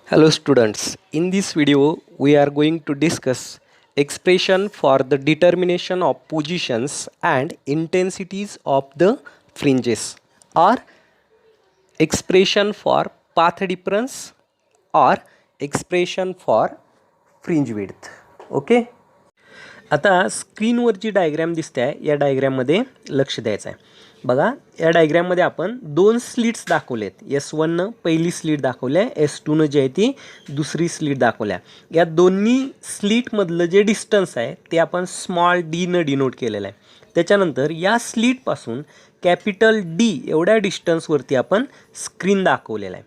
Hello students, in this video we are going to discuss expression for the determination of positions and intensities of the fringes or expression for path difference or expression for fringe width. Okay. आता स्क्रीनवर जी diagram दिसते आहे या डायग्राममध्ये लक्ष द्यायचं आहे. बघा या डायग्राममध्ये आपण दोन स्लिट्स दाखवलेत. S1 पहिली स्लिट दाखवली आहे, S2 जी आहे ती दुसरी स्लिट दाखवल्या. या दोन्ही स्लिटमधलं जे डिस्टन्स आहे ते आपण स्मॉल डी न डिनोट केलेलं आहे. त्याच्यानंतर या स्लिटपासून कॅपिटल डी एवढ्या डिस्टन्सवरती आपण स्क्रीन दाखवलेला आहे.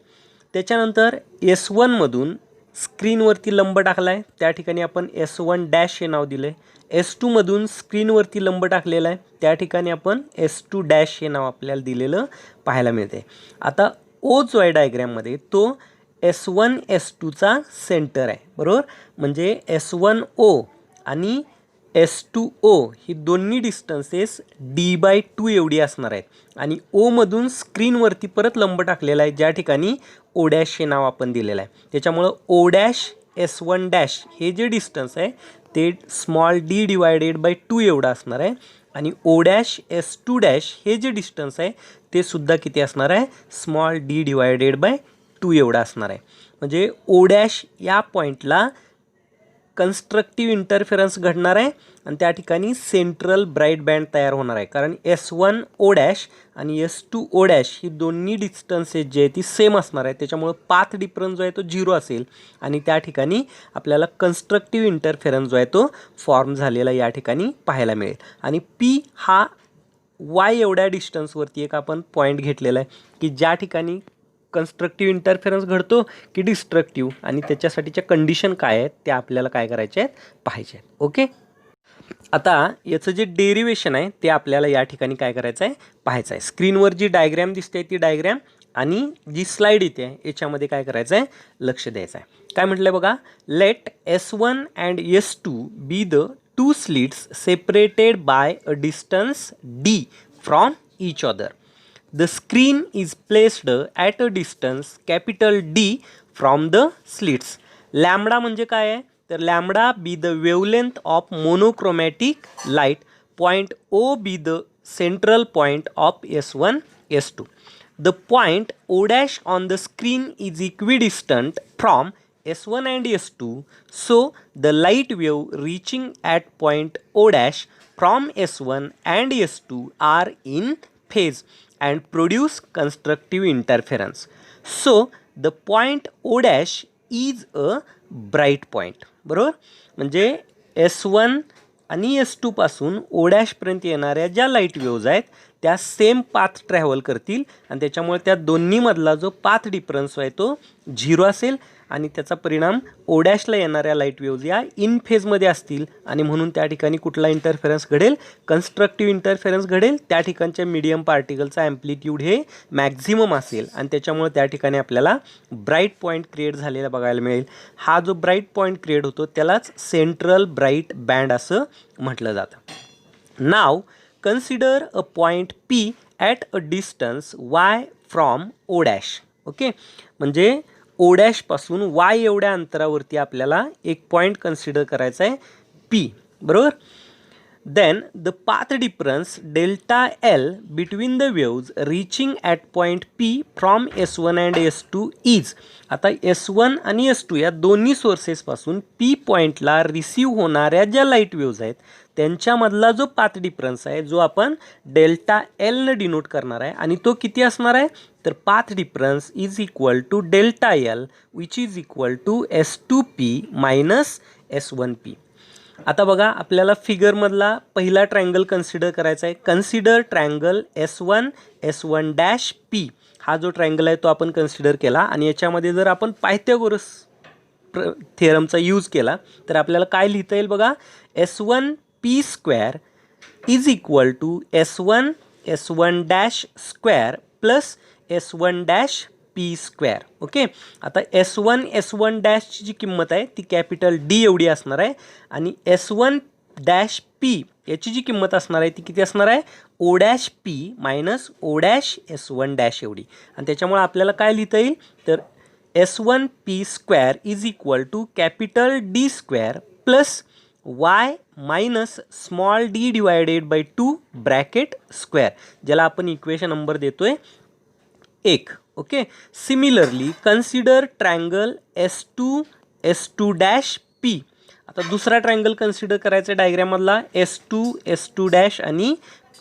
त्याच्यानंतर S1 मधून स्क्रीनवरती लंब टाकला आहे, त्या ठिकाणी आपण S1 डॅश हे नाव दिलं आहे. S2 मधून स्क्रीनवरती लंब टाकलेला आहे, त्या ठिकाणी आपण S2 डॅश हे नाव आपल्याला दिलेलं पाहायला मिळते. आता O जो आहे डायग्राममध्ये तो S1 S2चा सेंटर आहे, बरोबर. म्हणजे S1O आणि S2O ही दोन्ही डिस्टन्सेस D/2 एवढी असणार आहेत. आणि O मधून स्क्रीनवरती परत लंब टाकलेला आहे, ज्या ठिकाणी O डॅश हे नाव आपण दिलेलं आहे. त्याच्यामुळं O डॅश S1 डॅश हे जे डिस्टन्स आहे ते स्मॉल d डिवायडेड बाय 2 एवढं असणार आहे. आणि O डॅश S2 डॅश हे जे डिस्टन्स आहे ते सुद्धा किती असणार आहे, स्मॉल d डिवायडेड बाय 2 एवढं असणार आहे. म्हणजे O डॅश या पॉईंटला कन्स्ट्रक्टिव्ह इंटरफेरन्स घडणार आहे आणि त्या ठिकाणी सेंट्रल ब्राईट बँड तयार होणार आहे. कारण S1 O डॅश आणि S2 O डॅश ही दोन्ही डिस्टन्सेस जे आहे ती सेम असणार आहे. त्याच्यामुळे पाथ डिफरन्स जो आहे तो 0 असेल आणि त्या ठिकाणी आपल्याला कन्स्ट्रक्टिव्ह इंटरफेरन्स जो आहे तो फॉर्म झालेला या ठिकाणी पाहायला मिळेल. आणि P हा Y एवढ्या डिस्टन्सवरती एक आपण पॉईंट घेतलेला आहे की ज्या ठिकाणी कन्स्ट्रक्टिव्ह इंटरफेरन्स घडतो की डिस्ट्रक्टिव्ह, आणि त्याच्यासाठीच्या कंडिशन काय आहेत त्या आपल्याला काय करायचे आहेत पाहायचे आहेत. ओके. आता याचं जे डेरिवेशन आहे ते आपल्याला या ठिकाणी काय करायचं आहे पाहायचं आहे. स्क्रीनवर जी डायग्राम दिसते ती डायग्राम आणि जी स्लाइड येते याच्यामध्ये काय करायचं आहे लक्ष द्यायचं आहे. काय म्हटलंय बघा, let S1 and S2 be the two slits separated by a distance D from each other. The screen is placed at a distance capital D from the slits. Lambda म्हणजे काय आहे तर lambda be the wavelength of monochromatic light, point O be the central point of S1 S2. The point O dash on the screen is equidistant from S1 and S2, so the light wave reaching at point O dash from S1 and S2 are in phase and produce constructive interference. So the point O dash is a bright point. बरोबर. म्हणजे S1 आणि S2 पासून O dash पर्यंत येणाऱ्या ज्या light waves आहेत त्या same path travel करतील आणि त्याच्यामुळे त्या दोन्हीमधला जो पाथ डिफरन्स आहे तो 0 असेल आणि त्याचा परिणाम O डॅशला येणाऱ्या लाईट वेव्ज या इन फेजमध्ये असतील आणि म्हणून त्या ठिकाणी कुठला इंटरफेरन्स घडेल, कन्स्ट्रक्टिव्ह इंटरफेरन्स घडेल. त्या ठिकाणच्या मीडियम पार्टिकलचा ॲम्प्लिट्यूड हे मॅक्झिमम असेल आणि त्याच्यामुळे त्या ठिकाणी आपल्याला ब्राईट पॉईंट क्रिएट झालेला बघायला मिळेल. हा जो ब्राईट पॉईंट क्रिएट होतो त्यालाच सेंट्रल ब्राईट बँड असं म्हटलं जातं. Now consider a point P at a distance Y from O dash. Okay. म्हणजे O डॅश पासून Y एवढ्या अंतरावरती आपल्याला एक पॉईंट कन्सिडर करायचा आहे P, बरोबर. Then the path difference delta L between the waves reaching at point P from S1 and S2 is. आता S1 आणि S2 या दोन्ही सोर्सेसपासून P पॉईंटला रिसीव्ह होणाऱ्या ज्या लाईट वेव्ज आहेत त्यांच्यामधला जो पाथ डिफरन्स आहे जो आपण डेल्टा L न डिनोट करणार आहे आणि तो किती असणार आहे तर path difference is equal to delta L which is equal to S2P minus S1P. आता बघा आपल्याला फिगरमधला पहिला ट्रायंगल कन्सिडर करायचा आहे. Consider triangle S1 dash P. हा जो ट्रायंगल आहे तो आपण कन्सिडर केला आणि याच्यामध्ये जर आपण पायथागोरस थेरमचा यूज केला तर आपल्याला काय लिहिता येईल बघा, S1P square is equal to S1 dash square plus S1 dash P square. Okay. आता S1 डॅशची जी किंमत आहे ती कॅपिटल D एवढी असणार आहे आणि S1 डॅश P याची जी किंमत असणार आहे ती किती असणार आहे O dash P minus O dash S1 dash एवढी. आणि त्याच्यामुळे आपल्याला काय लिहिता येईल तर S1P square is equal to capital D square plus y minus small d divided by 2 bracket square, ज्याला आपण इक्वेशन नंबर देतोय 1. Okay. Similarly consider triangle S2 dash P. आता दुसरा ट्रायंगल कन्सिडर करायचा डायग्राम मधला S2 डॅश आणि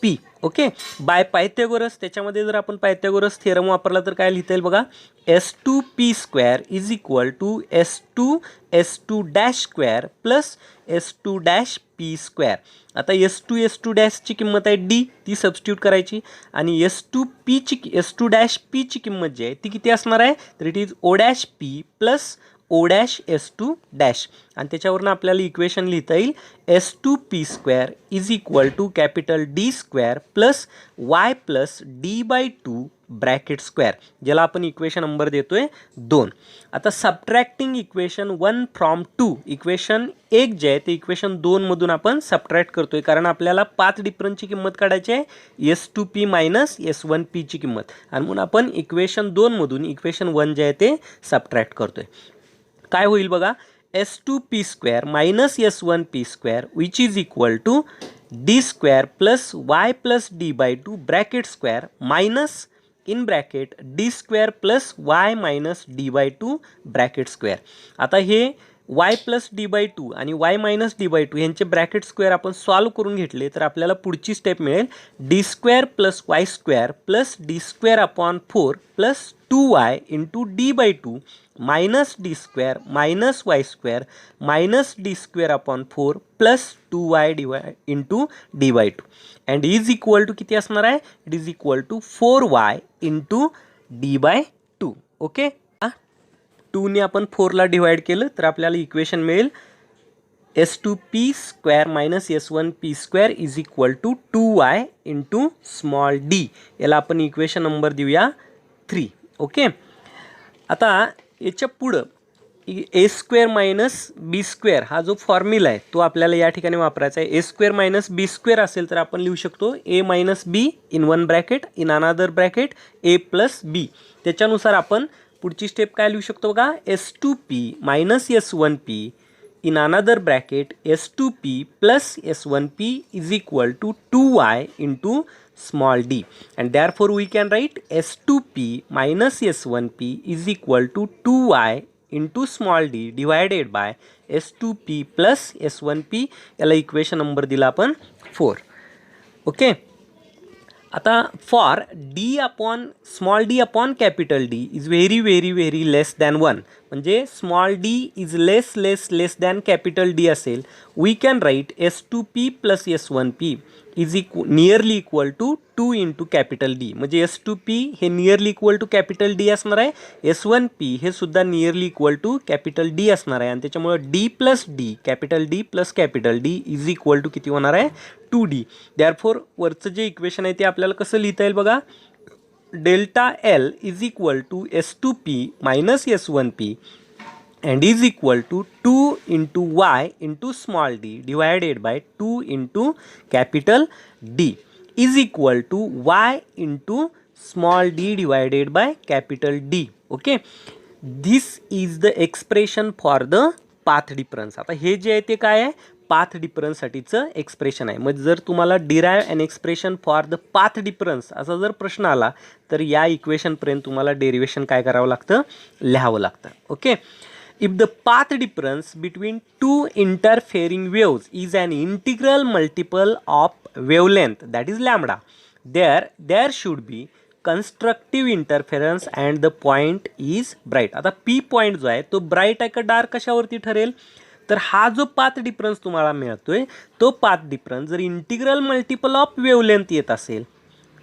P. Okay. Bye Pythagoras, त्याच्यामध्ये जर आपण पायथागोरस थिअरम वापरला तर काय लिहिता येईल बघा, S2P square is equal to S2 dash square plus S2 dash P square. आता S2 डॅशची किंमत आहे D, ती सबस्टिट्यूट करायची आणि S2 डॅश P ची किंमत जी आहे ती किती असणार आहे, तर it is O dash P plus O dash S2 dash, आणि त्याच्यावरून आपल्याला इक्वेशन लिहिता येईल S2P square is equal to capital D square plus Y plus D by 2 bracket square, ज्याला आपण इक्वेशन नंबर देतोय 2. आता सबट्रॅक्टिंग इक्वेशन 1 फ्रॉम 2, इक्वेशन 1 जे आहे ते इक्वेशन 2 मधून आपण सबट्रॅक्ट करतोय, कारण आपल्याला पाथ डिफरन्सची किंमत काढायची आहे S2P मायनस S1P ची किंमत, आणि म्हणून आपण इक्वेशन 2 मधून इक्वेशन 1 जे आहे ते सबट्रॅक्ट करतोय. काय होईल बघा, S2P square minus S1P square which is equal to D square plus Y plus D by 2 bracket square minus in bracket D square plus Y minus D by 2 bracket square. आता हे y plus D by 2 आणि y minus D by 2 यांचे bracket square आपण solve करून घेतले तर आपल्याला पुढची स्टेप मिळेल D square plus Y square plus D square upon 4 plus 2y into D by 2 minus D square minus Y square minus D square upon 4 plus 2y into D by 2 and is equal to किती असणार आहे, it is equal to 4y into D by 2. Okay, 2 ने आपण 4 ला divide केलं तर आपल्याला equation मिळेल S2P square minus S1P square is equal to 2y into small d. याला आपण इक्वेशन नंबर देऊया 3. ओके, आता याच्या पुढं ए स्क्वेअर मायनस बी स्क्वेअर हा जो फॉर्म्युला आहे तो आपल्याला या ठिकाणी वापरायचा आहे. A square minus B square असेल तर आपण लिहू शकतो A minus B in one bracket in another bracket A plus B. त्याच्यानुसार आपण पुढची स्टेप काय लिहू शकतो बघा, S2P minus S1P in another bracket S2P plus S1P is equal to 2y into small d and therefore we can write S2P minus S1P is equal to 2y into small d divided by S2P plus S1P. याला equation number दिला आपण 4. Okay, आता for D upon small D upon capital D is very very very less than 1, म्हणजे small D is less than capital D असेल, we can write S2P plus S1P is nearly equal to 2 into capital D. म्हणजे S2P हे nearly equal to capital D असणार आहे, S1P हे सुद्धा nearly equal to capital D असणार आहे, आणि त्याच्यामुळे D plus D capital D is equal to किती होणार आहे 2D. देअरफॉर वरचं जे इक्वेशन आहे ते आपल्याला कसं लिहिता येईल बघा, delta L is equal to S2P minus S1P and is equal to 2 into y into small d divided by 2 into capital D is equal to y into small d divided by capital D. Okay, this is the expression for the path difference. आता हे जे आहे ते काय आहे, path difference साठीचं expression आहे. म्हणजे जर तुम्हाला derive an expression for the path difference असा जर प्रश्न आला तर या इक्वेशनपर्यंत तुम्हाला डेरिवेशन काय करावं लागतं, लिहावं लागतं. Okay, if the path difference between two interfering waves is an integral multiple of wavelength, that is lambda, there should be constructive interference and the point is bright. आता P पॉइंट जो आहे तो bright आहे का dark कशावरती ठरेल, तर हा जो पाथ डिफरन्स तुम्हाला मिळतोय तो पाथ डिफरन्स जर इंटिग्रल मल्टिपल ऑफ वेवलेंथ येत असेल,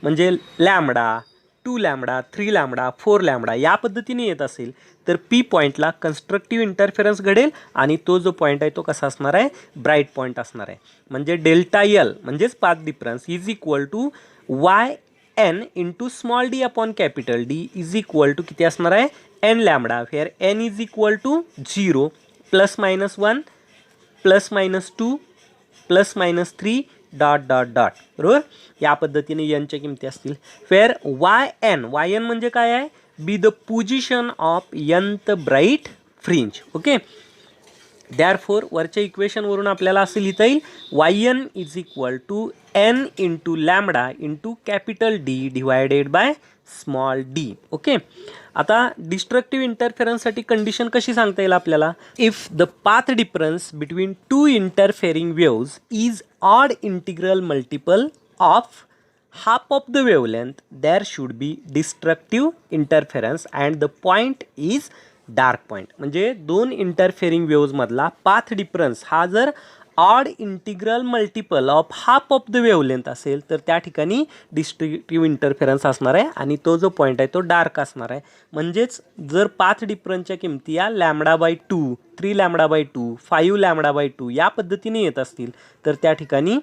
म्हणजे लॅम्बडा 2 लॅम्बडा 3 लॅम्बडा 4 लॅम्बडा या पद्धतीने येत असेल तर पी पॉईंटला कन्स्ट्रक्टिव्ह इंटरफेरन्स घडेल आणि तो जो पॉईंट आहे तो कसा असणार आहे, ब्राईट पॉईंट असणार आहे. म्हणजे डेल्टा एल म्हणजेच path difference is equal to Y N into small D upon capital D is equal to किती असणार आहे, N lambda, where N is equal to 0 plus minus 1 plus minus 2 plus minus 3 dot dot dot. बरोबर, या पद्धतीने एनच्या किमती असतील. Fair Y N म्हणजे काय आहे, be the position of nth bright fringe. ओके, therefore वरच्या इक्वेशन वरून आपल्याला असं लिहिता येईल yn is equal to n into lambda into capital D divided by small d. Okay, आता डिस्ट्रक्टिव्ह इंटरफेरन्ससाठी कंडिशन कशी सांगता येईल आपल्याला, if the path difference between two interfering waves is odd integral multiple of half of the wavelength, there should be destructive interference and the point is dark point. म्हणजे दोन interfering waves मधला path difference हा जर odd integral multiple of half of the wavelength असेल तर त्या ठिकाणी destructive interference असणार आहे आणि तो जो पॉईंट आहे तो डार्क असणार आहे. म्हणजेच जर पाथ डिफरन्सच्या किमती या λ/2, 3 λ/2, 5 λ/2 या पद्धतीने येत असतील तर त्या ठिकाणी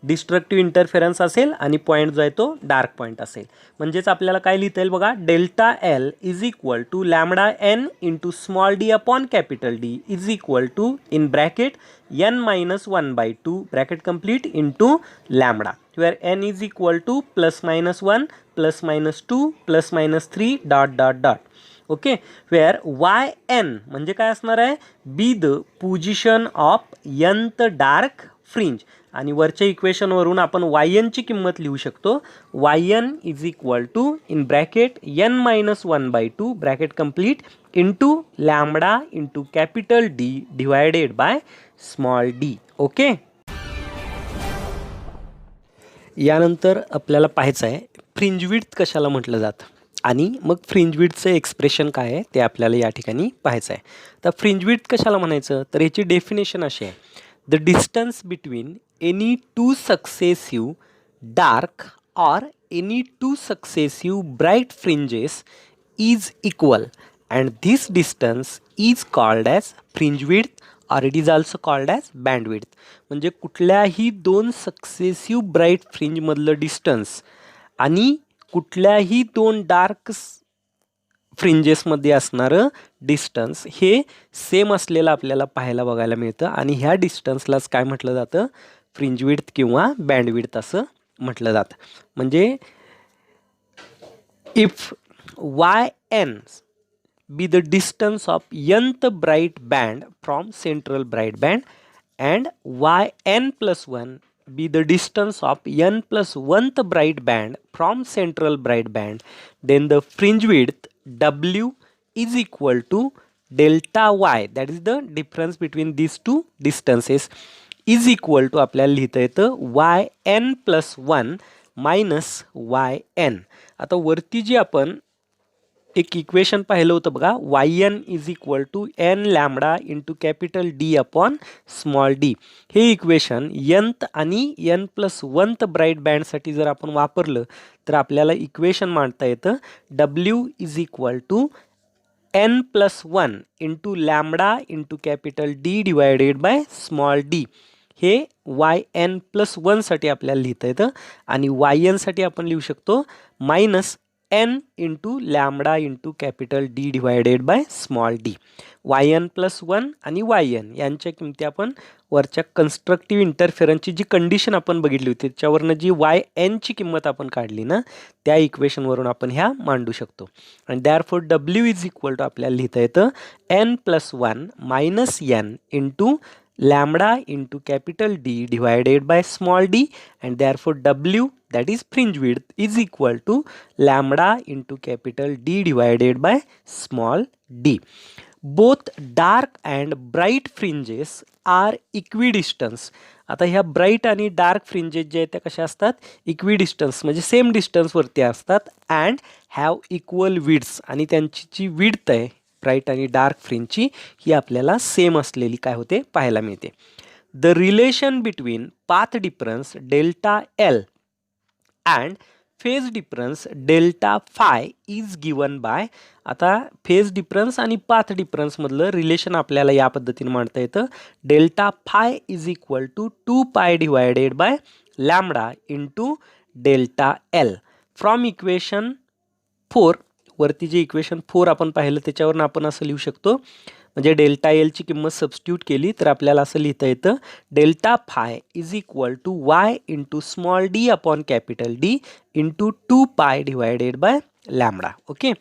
डिस्ट्रक्टिव्ह इंटरफेरन्स असेल आणि पॉईंट जो आहे तो डार्क पॉईंट असेल. म्हणजेच आपल्याला काय लिहिता येईल बघा, delta L is equal to lambda N into small D upon capital D is equal to in bracket n-1/2 bracket complete into lambda, where n is equal to +-1 +-2 +-3 dot dot dot. Okay, where yn म्हणजे काय असणार आहे, be the position of nth dark fringe. आणि वरच्या इक्वेशनवरून आपण yn ची किंमत लिहू शकतो, yn is equal to in bracket n-1/2 bracket complete into lambda into capital D divided by small d. Okay, यानंतर आपल्याला पाहायचं आहे फ्रिंज विड्थ कशाला म्हटलं जातं आणि मग फ्रिंज विड्थचं एक्सप्रेशन काय आहे ते आपल्याला या ठिकाणी पाहायचं आहे. तर फ्रिंज विड्थ कशाला म्हणायचं, तर याची डेफिनेशन अशी आहे, the distance between any two successive dark or any two successive bright fringes is equal and this distance is called as fringe width or it is also called as band width. म्हणजे कुठल्याही दोन successive bright fringe मधलं distance आणि कुठल्याही दोन dark फ्रिंजेसमध्ये असणारं distance हे same असलेलं आपल्याला पाहायला बघायला मिळतं आणि ह्या डिस्टन्सलाच काय म्हटलं जातं, फ्रिंज विड्थ किंवा बँड विड्थ असं म्हटलं जातं. म्हणजे if yn be the distance of nth bright band from central bright band and yn+1 be the distance of n+1th bright band from central bright band, then the fringe width w is equal to delta y, that is the difference between these two distances, is equal to आपल्याला लिहिता येतं yn+1 minus yn. आता वरती जी आपण एक equation पाहिलं होतं बघा, yn is equal to n lambda into capital D upon small d. हे इक्वेशन nth आणि n+1th ब्राईट बँडसाठी जर आपण वापरलं तर आपल्याला इक्वेशन मांडता येतं w is equal to n+1 into lambda into capital D divided by small d. हे yn+1 साठी आपल्याला लिहिता येतं आणि yn साठी आपण लिहू शकतो minus n into lambda into capital D divided by small d. yn+1 आणि yn यांच्या किमती आपण वरच्या कन्स्ट्रक्टिव्ह इंटरफेरन्सची जी कंडिशन आपण बघितली होती त्याच्यावरनं जी yn ची किंमत आपण काढली ना, त्या इक्वेशनवरून आपण ह्या मांडू शकतो. आणि दॅरफोर w इज इक्वल टू आपल्याला लिहिता येतं n+1 minus n into lambda into capital D divided by small d, and therefore W, that is fringe width, is equal to lambda into capital D divided by small d. Both dark and bright fringes are equidistant. आता ह्या bright आणि dark fringes जे आहेत त्या कशा असतात, equidistance म्हणजे same डिस्टन्सवरती असतात अँड हॅव इक्वल विड्थ्स, आणि त्यांची जी विड्थ आहे ब्राईट आणि डार्क फ्रिंजची ही आपल्याला सेम असलेली काय होते पाहायला मिळते. The relation between path difference delta L and phase difference delta phi is given by. आता फेज डिफरन्स आणि पाथ डिफरन्समधलं रिलेशन आपल्याला या पद्धतीने मांडता येतं, delta phi is equal to 2π divided by lambda into delta L. From equation 4, वरती जे इक्वेशन 4 आपण पाहिलं त्याच्यावरून आपण असं लिहू शकतो, म्हणजे डेल्टा एलची किंमत सबस्टिट्यूट केली तर आपल्याला असं लिहिता येतं delta phi is equal to y into small d upon capital D into 2π divided by lambda. Okay,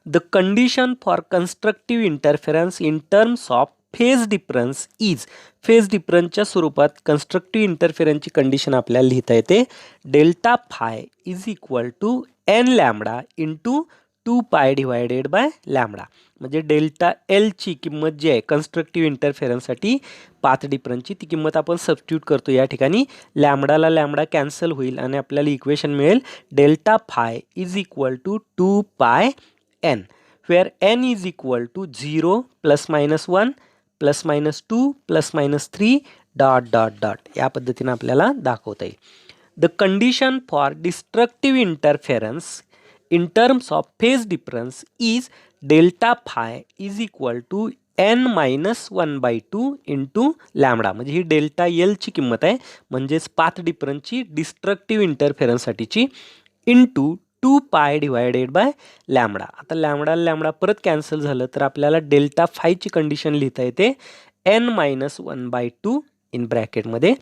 the condition for constructive interference in terms of phase difference is, phase डिफरन्सच्या स्वरूपात कन्स्ट्रक्टिव्ह इंटरफेरन्सची condition आपल्याला लिहिता येते delta phi is equal to N lambda into 2 pi divided by lambda. म्हणजे delta एलची किंमत जी आहे कन्स्ट्रक्टिव्ह इंटरफेरन्ससाठी पाथ डिफरन्सची ती किंमत आपण सबस्टिट्यूट करतो या ठिकाणी. लॅमडाला लॅमडा कॅन्सल होईल आणि आपल्याला इक्वेशन मिळेल delta phi is equal to 2 pi N, where N is equal to 0 plus minus 1 plus minus 2 plus minus 3 dot dot dot या पद्धतीने आपल्याला दाखवता येईल. The condition for destructive interference in terms of phase difference is delta phi is equal to n minus 1 by 2 into lambda. म्हणजे ही delta L ची किंमत आहे, म्हणजेच पाथ डिफरन्सची डिस्ट्रक्टिव्ह इंटरफेरन्ससाठीची into 2 pi divided by lambda. आता लॅमडा परत कॅन्सल झालं तर आपल्याला डेल्टा फायची कंडिशन लिहिता येते n मायनस 1 बाय 2 इन ब्रॅकेटमध्ये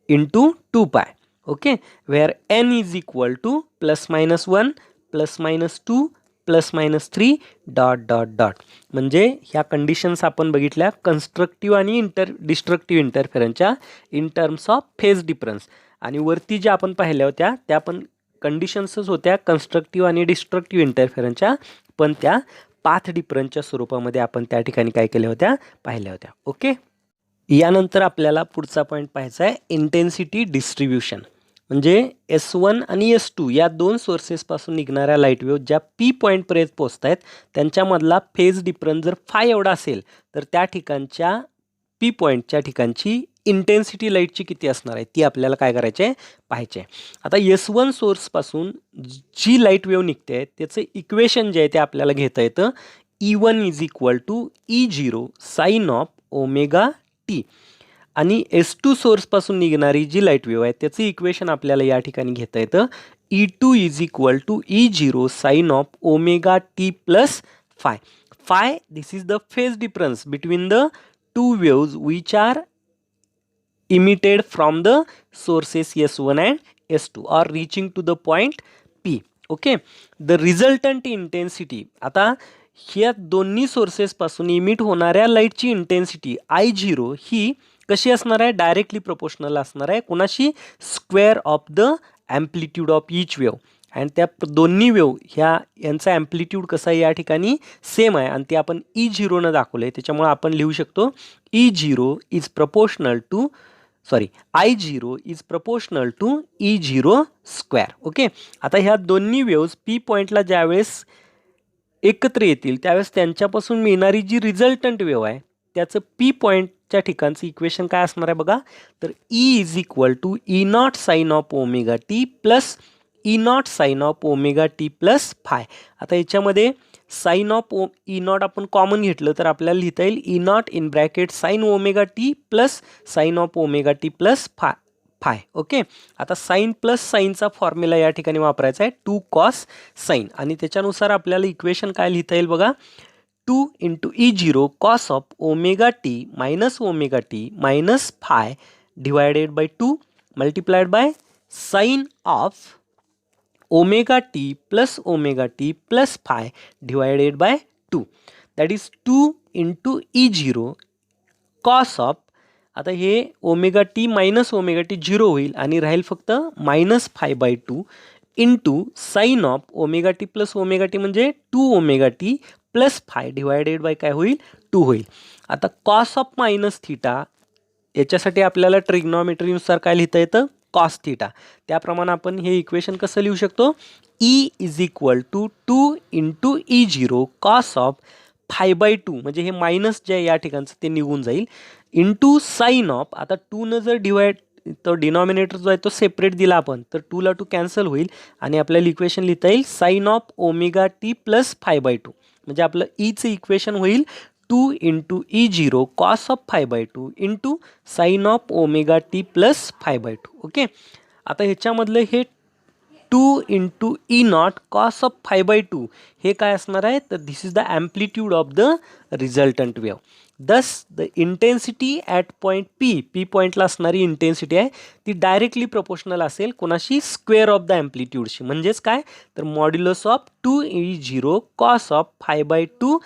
into 2 pi. Okay, where n is equal to plus minus 1 plus minus 2 plus minus 3 dot dot dot. म्हणजे ह्या कंडिशन्स आपण बघितल्या कन्स्ट्रक्टिव्ह आणि डिस्ट्रक्टिव्ह इंटरफेरन्सच्या in terms of phase difference. आणि वरती ज्या आपण पाहिल्या होत्या त्या पण कंडिशन्सच होत्या कन्स्ट्रक्टिव्ह आणि डिस्ट्रक्टिव्ह इंटरफेरन्सच्या, पण त्या पाथ डिफरन्सच्या स्वरूपामध्ये आपण त्या ठिकाणी काय केल्या होत्या पाहिल्या होत्या. ओके, यानंतर आपल्याला पुढचा पॉईंट पाहायचा आहे इंटेन्सिटी डिस्ट्रीब्युशन. म्हणजे S1 आणि S2 या दोन सोर्सेसपासून निघणाऱ्या लाईट वेव्ह ज्या P पॉईंटपर्यंत पोहोचत आहेत त्यांच्यामधला फेज डिफरन्स जर फाय एवढा असेल तर त्या ठिकाणच्या P पॉईंटच्या ठिकाणची इंटेन्सिटी लाईटची किती असणार आहे ती आपल्याला काय करायची आहे पाहायची आहे. आता S1 सोर्सपासून जी लाईट वेव्ह निघते त्याचं इक्वेशन जे आहे ते आपल्याला घेता येतं E1 is equal to E0 sine of omega T. आणि S2 सोर्सपासून निघणारी जी लाईट वेव्ह आहे त्याचं इक्वेशन आपल्याला या ठिकाणी घेता येतं E2 is equal to E0 sine of omega T plus phi. Phi this is the phase difference between the two waves which are emitted from the sources S1 and S2 are reaching to the point P. Okay, the resultant intensity, आता ह्या दोन्ही सोर्सेसपासून emit होणाऱ्या लाईटची intensity I0 ही कशी असणार आहे directly proportional असणार आहे कोणाशी square of the amplitude of each wave. आणि त्या दोन्ही वेव्ह यांचा ॲम्प्लिट्यूड कसा या ठिकाणी सेम आहे आणि ते आपण E0 न दाखवलं आहे, त्याच्यामुळे आपण लिहू शकतो I0 is proportional to E0 square. Okay, आता ह्या दोन्ही वेव्स P पॉईंटला ज्यावेळेस एकत्र येतील त्यावेळेस त्यांच्यापासून मिळणारी जी रिझल्टंट वेव्ह आहे त्याचं P पॉईंटच्या ठिकाणचं इक्वेशन काय असणार आहे बघा, तर E is equal to E naught sine of omega T plus E naught sine of omega T plus phi. आता याच्यामध्ये साइन ऑफ ई नॉट आपण कॉमन घेतलं तर आपल्याला लिहिता येईल E naught in bracket sine omega T plus sine of omega T plus phi. Okay, आता sine plus साइनचा फॉर्म्युला या ठिकाणी वापरायचा आहे 2 कॉस साइन. आणि त्याच्यानुसार आपल्याला इक्वेशन काय लिहिता येईल बघा 2 into E0 cos of omega T minus phi divided by 2 multiplied by sine of omega T plus phi divided by 2. That is 2 into E0 cos of, आता हे ओमेगा टी 0 होईल आणि राहील फक्त minus phi by 2 into sine of omega T म्हणजे 2 omega T plus phi divided by काय होईल 2 होईल. आता कॉस ऑफ मायनस थीटा याच्यासाठी आपल्याला ट्रिग्नॉमेट्रीनुसार काय लिहिता येतं कॉस थीटा. त्याप्रमाणे आपण हे इक्वेशन कसं लिहू शकतो E is equal to 2 into E0 cos of phi by 2 म्हणजे हे मायनस जे आहे या ठिकाणचं ते निघून जाईल इंटू साइन ऑफ, आता 2 न जर डिवाइड तो डिनॉमिनेटर जो आहे तो सेपरेट दिला आपण तर 2 ला 2 कॅन्सल होईल आणि आपल्याला इक्वेशन लिहिता येईल sine of omega T plus phi by 2. म्हणजे आपलं ईचं इक्वेशन होईल 2 into E0 cos of phi by 2 into sine of omega T plus phi by 2. Okay, आता ह्याच्यामधलं हे 2 into E naught cos of phi by 2 हे काय असणार आहे तर this is the amplitude of the resultant wave. Thus the intensity at point P पॉईंटला असणारी इंटेन्सिटी आहे ती डायरेक्टली प्रोपोर्शनल असेल कोणाशी, स्क्वेअर ऑफ द ॲम्प्लिट्यूडशी. म्हणजेच काय तर modulus of 2E0 cos of 5/2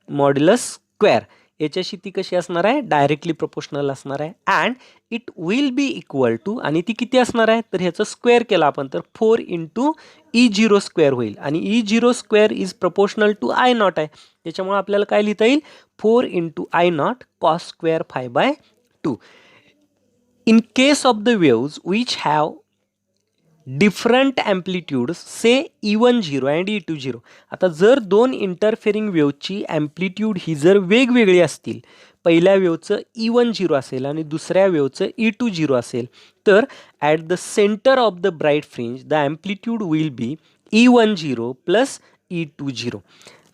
modulus square. याच्याशी ती कशी असणार आहे, डायरेक्टली प्रोपोर्शनल असणार आहे. And it will be equal to, आणि ती किती असणार आहे तर ह्याचं स्क्वेअर केला आपण तर 4 इंटू E0 स्क्वेअर होईल. आणि E0 square is proportional to I0 आहे. त्याच्यामुळे आपल्याला काय लिहिता येईल, 4 into I0 cos square 5/2. In case of the waves which have different amplitudes say E10 and E20. आता जर दोन इंटरफेरिंग वेव्हची ॲम्प्लिट्यूड ही जर वेगवेगळी असतील, पहिल्या वेव्हचं E10 असेल आणि दुसऱ्या वेव्हचं E20 असेल, तर at the centre of the bright fringe the amplitude will be E10 plus E20.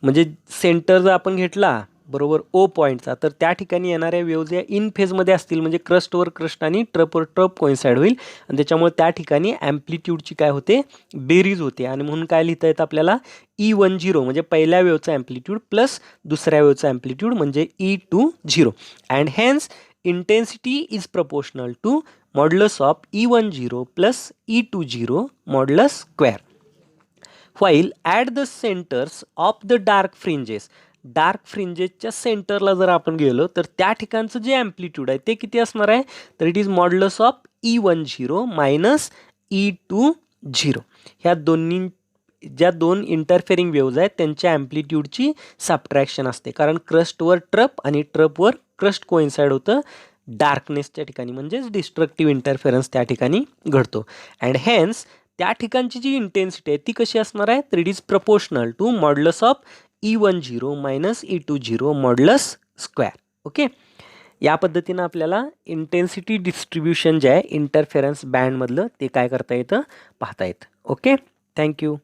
म्हणजे सेंटर जर आपण घेतला बरोबर ओ पॉईंटचा, तर त्या ठिकाणी येणाऱ्या वेव्ज या इन फेजमध्ये असतील, म्हणजे क्रस्टवर क्रस्ट आणि ट्रपवर ट्रप कोइन्साइड होईल आणि त्याच्यामुळे त्या ठिकाणी ॲम्प्लिट्यूडची काय होते, बेरीज होते. आणि म्हणून काय लिहिता येतं आपल्याला, E10 म्हणजे पहिल्या वेव्हचा ॲम्प्लिट्यूड प्लस दुसऱ्या वेव्हचा ॲम्प्लिट्यूड म्हणजे E20. And hence intensity is proportional to modulus of E10 plus E20 modulus square. while at the centers of the dark fringes, dark फ्रिंजेसच्या सेंटरला जर आपण गेलो तर त्या ठिकाणचं जे ॲम्प्लिट्यूड आहे ते किती असणार आहे तर it is modulus of E10 minus E20. ह्या दोन्ही ज्या दोन इंटरफेरिंग वेव्ज आहेत त्यांच्या ॲम्प्लिट्यूडची सबट्रॅक्शन असते, कारण क्रस्टवर ट्रप आणि ट्रपवर क्रस्ट कोइन्साइड होतं डार्कनेसच्या ठिकाणी, म्हणजेच डिस्ट्रक्टिव्ह इंटरफेरन्स त्या ठिकाणी घडतो. अँड हेन्स त्या ठिकाणची जी इंटेन्सिटी आहे ती कशी असणार आहे तर it is proportional to modulus of E10 minus E20 modulus square. Okay, या पद्धतीनं आपल्याला इंटेन्सिटी डिस्ट्रीब्युशन जे आहे इंटरफेरन्स बँडमधलं ते काय करता येतं, पाहता येतं. Okay, thank you.